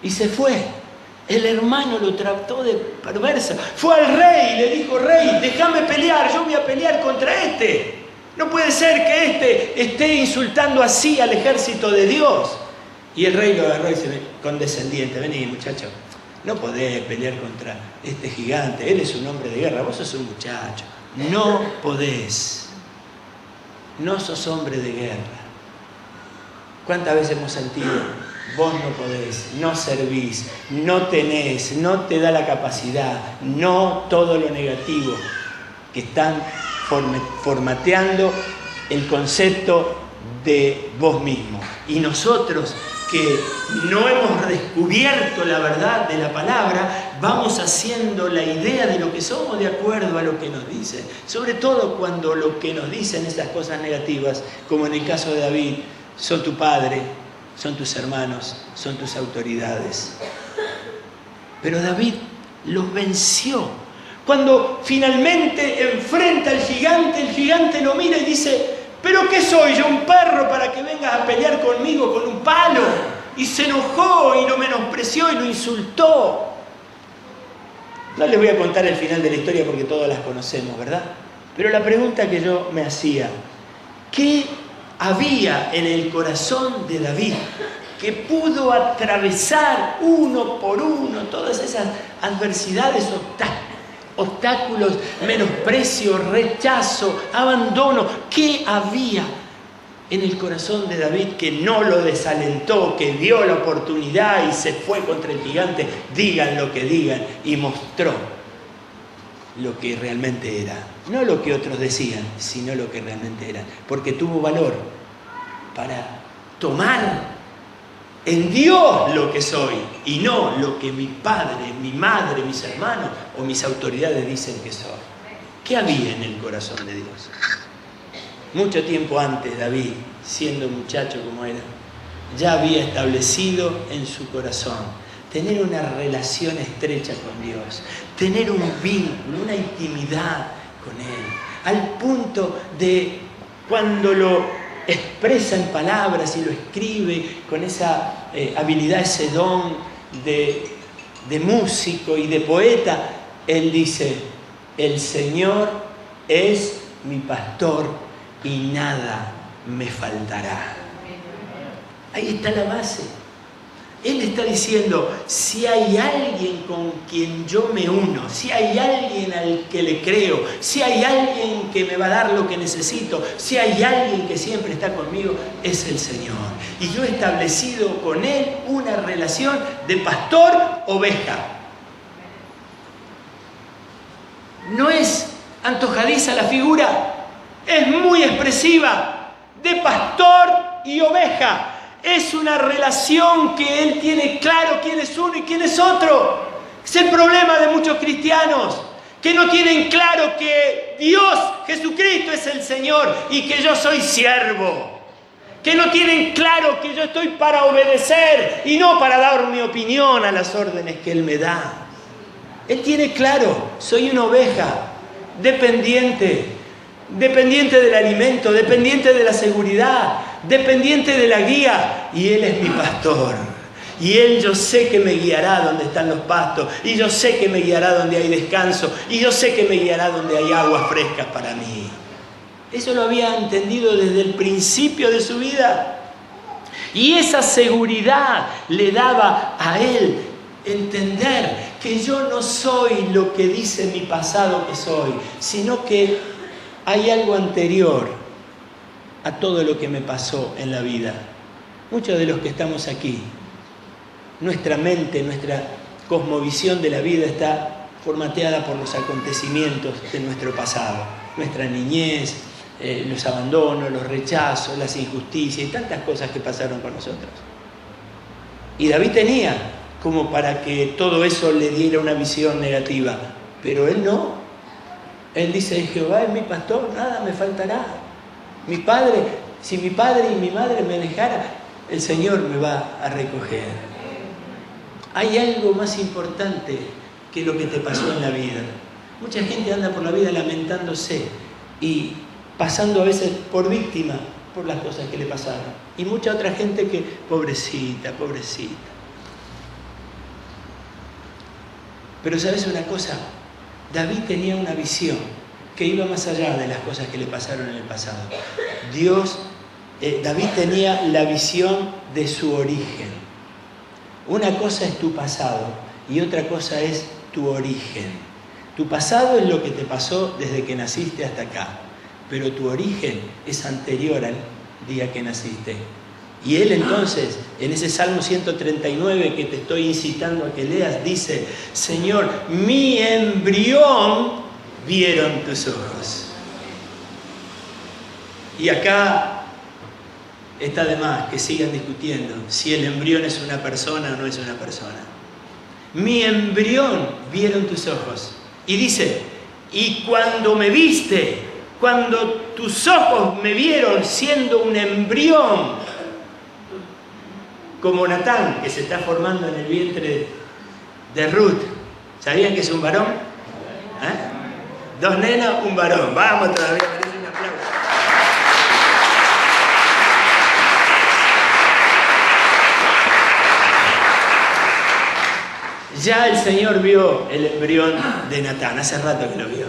Y se fue. El hermano lo trató de perversa. Fue al rey y le dijo: rey, déjame pelear, yo voy a pelear contra este. No puede ser que esté insultando así al ejército de Dios. Y el rey lo agarró y dice: condescendiente, vení, muchacho, no podés pelear contra este gigante, él es un hombre de guerra, vos sos un muchacho. No podés. No sos hombre de guerra. ¿Cuántas veces hemos sentido: vos no podés, no servís, no tenés, no te da la capacidad, no todo lo negativo, que están formateando el concepto de vos mismo? Y nosotros, que no hemos descubierto la verdad de la palabra, vamos haciendo la idea de lo que somos de acuerdo a lo que nos dice. Sobre todo cuando lo que nos dicen esas cosas negativas, como en el caso de David, son tu padre, son tus hermanos, son tus autoridades. Pero David los venció. Cuando finalmente enfrenta al gigante, el gigante lo mira y dice: ¿pero qué soy yo, un perro, para que vengas a pelear conmigo con un palo? Y se enojó y lo menospreció y lo insultó. No les voy a contar el final de la historia porque todas las conocemos, ¿verdad? Pero la pregunta que yo me hacía: ¿qué había en el corazón de David que pudo atravesar uno por uno todas esas adversidades, obstáculos, menosprecio, rechazo, abandono? ¿Qué había en el corazón de David que no lo desalentó, que vio la oportunidad y se fue contra el gigante, digan lo que digan, y mostró lo que realmente era? No lo que otros decían, sino lo que realmente era. Porque tuvo valor para tomar en Dios lo que soy y no lo que mi padre, mi madre, mis hermanos o mis autoridades dicen que soy. ¿Qué había en el corazón de Dios? Mucho tiempo antes, David, siendo muchacho como era, ya había establecido en su corazón tener una relación estrecha con Dios, tener un vínculo, una intimidad con Él, al punto de cuando lo expresa en palabras y lo escribe con esa habilidad, ese don de músico y de poeta, él dice: el Señor es mi pastor y nada me faltará. Ahí está la base. Él está diciendo: si hay alguien con quien yo me uno, si hay alguien al que le creo, si hay alguien que me va a dar lo que necesito, si hay alguien que siempre está conmigo, es el Señor. Y yo he establecido con Él una relación de pastor-oveja. No es antojadiza la figura, es muy expresiva, de pastor y oveja. Es una relación que Él tiene claro quién es uno y quién es otro. Es el problema de muchos cristianos, que no tienen claro que Dios, Jesucristo, es el Señor y que yo soy siervo. Que no tienen claro que yo estoy para obedecer y no para dar mi opinión a las órdenes que Él me da. Él tiene claro: soy una oveja dependiente. dependiente del alimento, dependiente de la seguridad, dependiente de la guía. Y Él es mi pastor. Y Él, yo sé que me guiará donde están los pastos. Y yo sé que me guiará donde hay descanso. Y yo sé que me guiará donde hay aguas frescas para mí. Eso lo había entendido desde el principio de su vida. Y esa seguridad le daba a él entender que yo no soy lo que dice mi pasado que soy, sino que hay algo anterior a todo lo que me pasó en la vida. Muchos de los que estamos aquí, nuestra mente, nuestra cosmovisión de la vida está formateada por los acontecimientos de nuestro pasado, nuestra niñez, los abandonos, los rechazos, las injusticias y tantas cosas que pasaron con nosotros. Y David tenía como para que todo eso le diera una visión negativa, pero él no. Él dice: Jehová es mi pastor, nada me faltará. Mi padre, si mi padre y mi madre me dejara, el Señor me va a recoger. Hay algo más importante que lo que te pasó en la vida. Mucha gente anda por la vida lamentándose y pasando a veces por víctima por las cosas que le pasaron. Y mucha otra gente que, pobrecita, pobrecita. Pero ¿sabes una cosa? David tenía una visión que iba más allá de las cosas que le pasaron en el pasado. David tenía la visión de su origen. Una cosa es tu pasado y otra cosa es tu origen. Tu pasado es lo que te pasó desde que naciste hasta acá, pero tu origen es anterior al día que naciste. Y él entonces, en ese Salmo 139 que te estoy incitando a que leas, dice: Señor, mi embrión vieron tus ojos. Y acá está de más que sigan discutiendo si el embrión es una persona o no es una persona. Mi embrión vieron tus ojos. Y dice: y cuando me viste, cuando tus ojos me vieron siendo un embrión, como Natán, que se está formando en el vientre de Ruth. ¿Sabían que es un varón? ¿Eh? 2 nenas, un varón. Vamos todavía, merece un aplauso. Ya el Señor vio el embrión de Natán, hace rato que lo vio.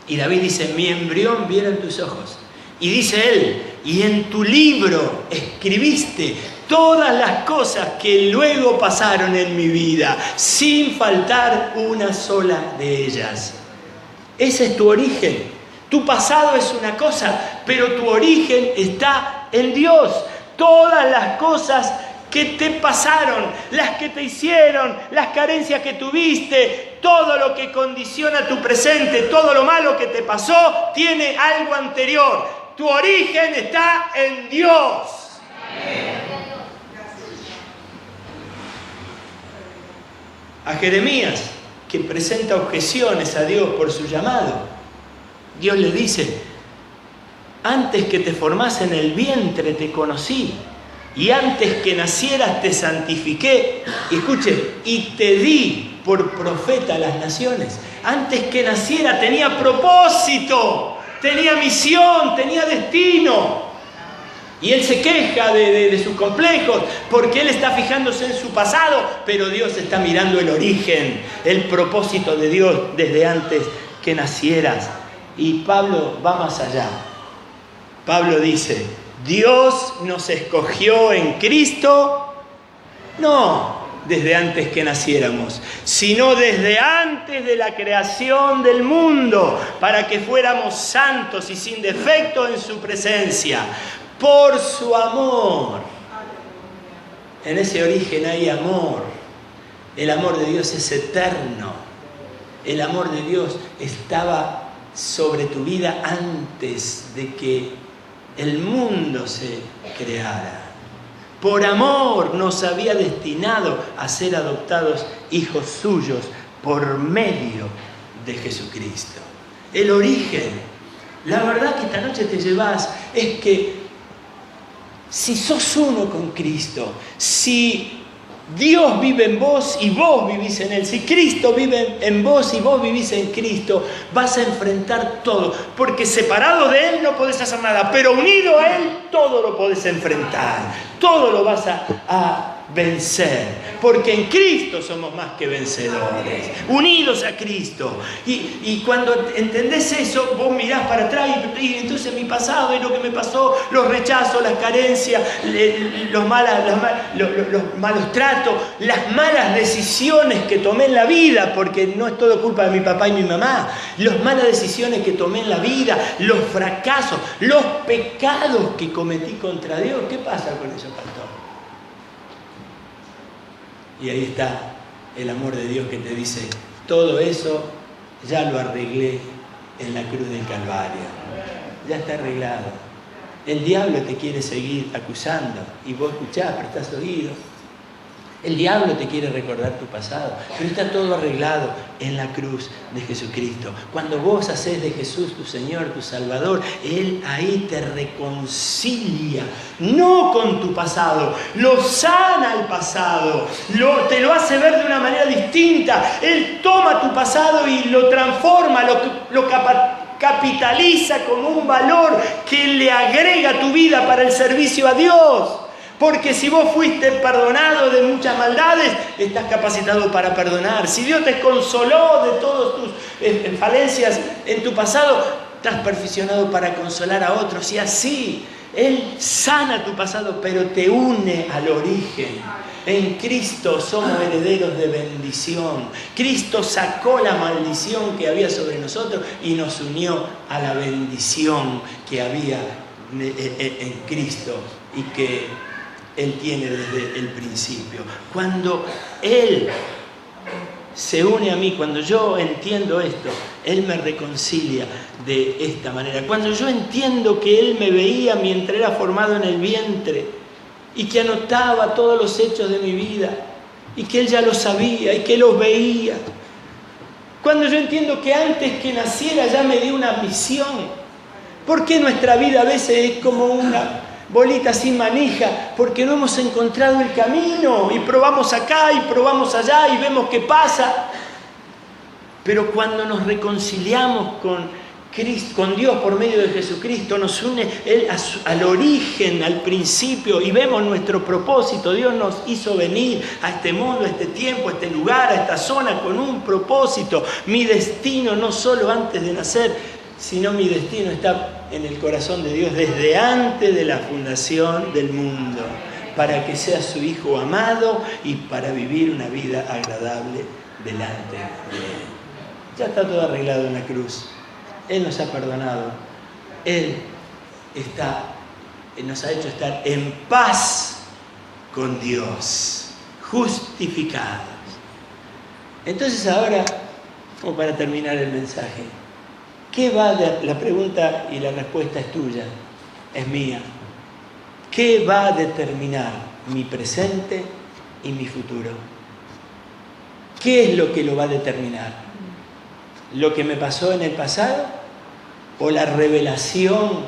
Y David dice: mi embrión vieron tus ojos. Y dice él: y en tu libro escribiste todas las cosas que luego pasaron en mi vida, sin faltar una sola de ellas. Ese es tu origen. Tu pasado es una cosa, pero tu origen está en Dios. Todas las cosas que te pasaron, las que te hicieron, las carencias que tuviste, todo lo que condiciona tu presente, todo lo malo que te pasó, tiene algo anterior. Tu origen está en Dios. A Jeremías, que presenta objeciones a Dios por su llamado, Dios le dice: antes que te formase en el vientre te conocí, y antes que nacieras te santifiqué, y escuche, y te di por profeta a las naciones. Antes que naciera tenía propósito, tenía misión, tenía destino. Y él se queja de sus complejos porque él está fijándose en su pasado, pero Dios está mirando el origen, el propósito de Dios desde antes que nacieras. Y Pablo va más allá. Pablo dice: Dios nos escogió en Cristo, no desde antes que naciéramos, sino desde antes de la creación del mundo, para que fuéramos santos y sin defecto en su presencia. Por su amor. En ese origen hay amor. El amor de Dios es eterno. El amor de Dios estaba sobre tu vida antes de que el mundo se creara. Por amor nos había destinado a ser adoptados hijos suyos por medio de Jesucristo. El origen. La verdad que esta noche te llevas es que si sos uno con Cristo, si Dios vive en vos y vos vivís en Él. Si Cristo vive en vos y vos vivís en Cristo, vas a enfrentar todo. Porque separado de Él no podés hacer nada, pero unido a Él todo lo podés enfrentar. Todo lo vas a vencer. Porque en Cristo somos más que vencedores. Unidos a Cristo. Y cuando entendés eso, vos mirás para atrás y entonces mi pasado y lo que me pasó, los rechazos, las carencias, los malos tratos, las malas decisiones que tomé en la vida, porque no es todo culpa de mi papá y mi mamá, las malas decisiones que tomé en la vida, los fracasos, los pecados que cometí contra Dios. ¿Qué pasa con eso, pastor? Y ahí está el amor de Dios que te dice, todo eso ya lo arreglé en la cruz del Calvario. Ya está arreglado. El diablo te quiere seguir acusando y vos escuchás, prestás oído. El diablo te quiere recordar tu pasado, pero está todo arreglado en la cruz de Jesucristo. Cuando vos hacés de Jesús tu Señor, tu Salvador, Él ahí te reconcilia, no con tu pasado, lo sana el pasado, te lo hace ver de una manera distinta. Él toma tu pasado y lo transforma, lo capitaliza con un valor que le agrega a tu vida para el servicio a Dios. Porque si vos fuiste perdonado de muchas maldades, estás capacitado para perdonar. Si Dios te consoló de todas tus falencias en tu pasado, estás perfeccionado para consolar a otros. Y así, Él sana tu pasado, pero te une al origen. En Cristo somos herederos de bendición. Cristo sacó la maldición que había sobre nosotros y nos unió a la bendición que había en Cristo y que Él tiene desde el principio. Cuando Él se une a mí, cuando yo entiendo esto, Él me reconcilia de esta manera. Cuando yo entiendo que Él me veía mientras era formado en el vientre y que anotaba todos los hechos de mi vida y que Él ya los sabía y que los veía. Cuando yo entiendo que antes que naciera ya me dio una misión. ¿Por qué nuestra vida a veces es como una bolita sin manija? Porque no hemos encontrado el camino y probamos acá y probamos allá y vemos qué pasa. Pero cuando nos reconciliamos con Dios por medio de Jesucristo, nos une Él al origen, al principio, y vemos nuestro propósito. Dios nos hizo venir a este mundo, a este tiempo, a este lugar, a esta zona con un propósito. Mi destino no solo antes de nacer, sino mi destino está en el corazón de Dios desde antes de la fundación del mundo, para que sea su Hijo amado y para vivir una vida agradable delante de Él. Ya está todo arreglado en la cruz. Él nos ha perdonado. Él nos ha hecho estar en paz con Dios, justificados. Entonces ahora, como para terminar el mensaje, la pregunta y la respuesta es tuya, es mía. ¿Qué va a determinar mi presente y mi futuro? ¿Qué es lo que lo va a determinar? ¿Lo que me pasó en el pasado? ¿O la revelación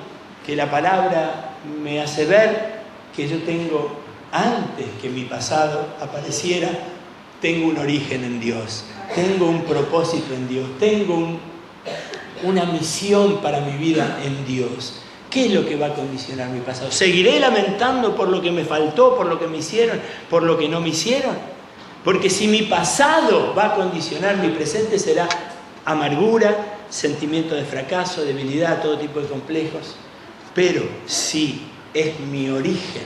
que la palabra me hace ver que yo tengo antes que mi pasado apareciera? Tengo un origen en Dios, tengo un propósito en Dios, tengo una misión para mi vida en Dios. ¿Qué es lo que va a condicionar mi pasado? ¿Seguiré lamentando por lo que me faltó, por lo que me hicieron, por lo que no me hicieron? Porque si mi pasado va a condicionar mi presente, será amargura, sentimiento de fracaso, debilidad, todo tipo de complejos. Pero si es mi origen,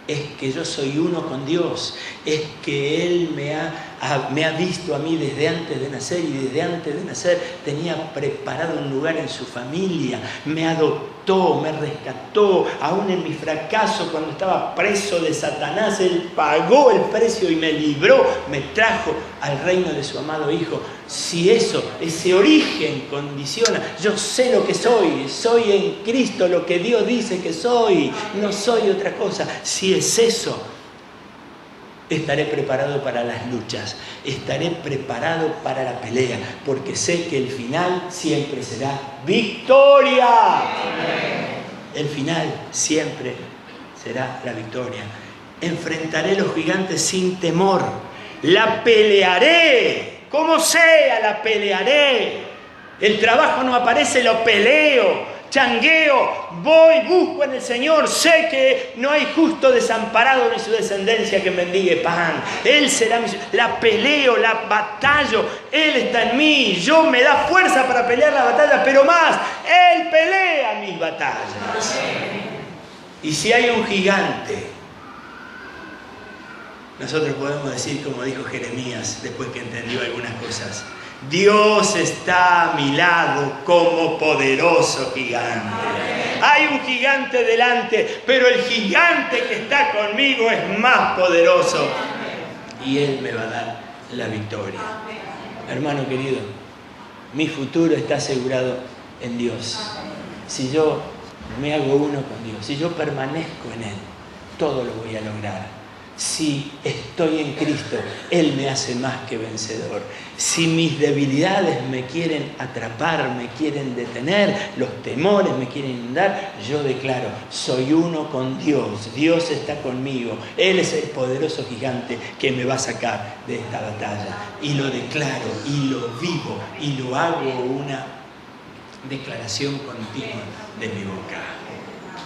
es que yo soy uno con Dios, es que Él me ha visto a mí desde antes de nacer, y desde antes de nacer tenía preparado un lugar en su familia, me adoptó, me rescató, aún en mi fracaso, cuando estaba preso de Satanás, Él pagó el precio y me libró, me trajo al reino de su amado Hijo. Si ese origen condiciona, yo sé lo que soy en Cristo lo que Dios dice que soy, no soy otra cosa. Si es eso, estaré preparado para las luchas, estaré preparado para la pelea, porque sé que el final siempre será victoria. El final siempre será la victoria. enfrentaré los gigantes sin temor. La pelearé, como sea, la pelearé. El trabajo no aparece, lo peleo, changueo, voy, busco en el Señor. Sé que no hay justo desamparado ni su descendencia que mendigue pan. Él será mi... La peleo, la batallo. Él está en mí. Yo me da fuerza para pelear la batalla, pero más, Él pelea mis batallas. Y si hay un gigante, nosotros podemos decir, como dijo Jeremías, después que entendió algunas cosas: Dios está a mi lado como poderoso gigante. Hay un gigante delante, pero el gigante que está conmigo es más poderoso. Y Él me va a dar la victoria. Hermano querido, mi futuro está asegurado en Dios. Si yo me hago uno con Dios, si yo permanezco en Él, todo lo voy a lograr. Si estoy en Cristo, Él me hace más que vencedor. Si mis debilidades me quieren atrapar, me quieren detener, los temores me quieren inundar, yo declaro, soy uno con Dios. Dios está conmigo. Él es el poderoso gigante que me va a sacar de esta batalla. Y lo declaro, y lo vivo, y lo hago una declaración continua de mi boca.